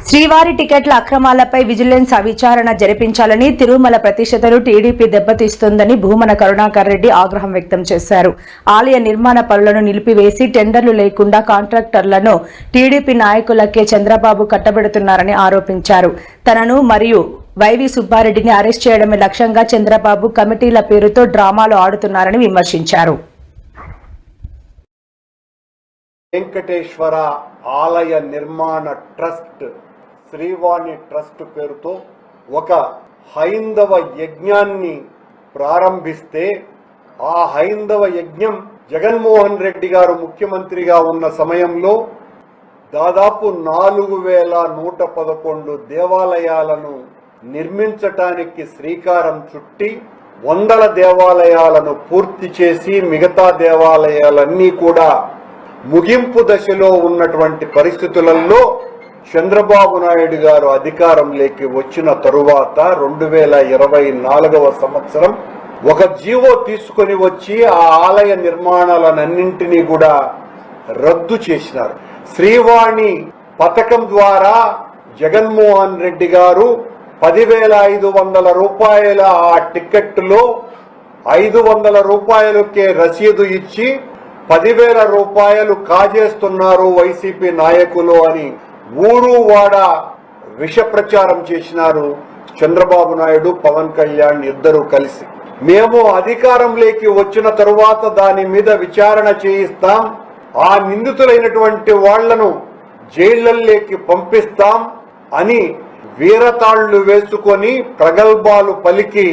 శ్రీవారి టికెట్ల అక్రమాలపై విజిలెన్స్ విచారణ జరిపించాలని తిరుమల ప్రతిష్టతను టీడీపీ దెబ్బతీస్తోందని భూమన కరుణాకర్ రెడ్డి ఆగ్రహం వ్యక్తం చేశారు. ఆలయ నిర్మాణ పనులను నిలిపివేసి టెండర్లు లేకుండా కాంట్రాక్టర్లను టీడీపీ నాయకులకే చంద్రబాబు కట్టబెడుతున్నారని ఆరోపించారు. తనను మరియు వైవి సుబ్బారెడ్డిని అరెస్ట్ చేయడమే లక్ష్యంగా చంద్రబాబు కమిటీల పేరుతో డ్రామాలు ఆడుతున్నారని విమర్శించారు. వెంకటేశ్వర ఆలయ నిర్మాణ ట్రస్ట్ శ్రీవాణి ట్రస్ట్ పేరుతో ఒక హైందవ యజ్ఞాన్ని ప్రారంభిస్తే ఆ హైందవ యజ్ఞం జగన్మోహన్ రెడ్డి గారు ముఖ్యమంత్రిగా ఉన్న సమయంలో దాదాపు 4111 దేవాలయాలను నిర్మించటానికి శ్రీకారం చుట్టి 100 దేవాలయాలను పూర్తి చేసి మిగతా దేవాలయాలన్నీ కూడా ముగింపు దశలో ఉన్నటువంటి పరిస్థితులలో చంద్రబాబు నాయుడు గారు అధికారంలోకి వచ్చిన తరువాత 2024వ సంవత్సరం ఒక జీవో తీసుకొని వచ్చి ఆ ఆలయ నిర్మాణాలన్నింటినీ కూడా రద్దు చేసినారు. శ్రీవాణి పథకం ద్వారా జగన్మోహన్ రెడ్డి గారు 10,500 రూపాయల ఆ టికెట్లో 500 రూపాయలకే రసీదు ఇచ్చి 10,000 రూపాయలు కాజేస్తున్నారు వైసీపీ నాయకులు అని ఊరు వాడ విష ప్రచారం చేసినారు చంద్రబాబు నాయుడు, పవన్ కళ్యాణ్ ఇద్దరు కలిసి. మేము అధికారంలోకి వచ్చిన తరువాత దాని మీద విచారణ చేయిస్తాం, ఆ నిందితులైనటువంటి వాళ్లను జైళ్లలోకి పంపిస్తాం అని వీరతాళ్లు వేసుకొని ప్రగల్భాలు పలికి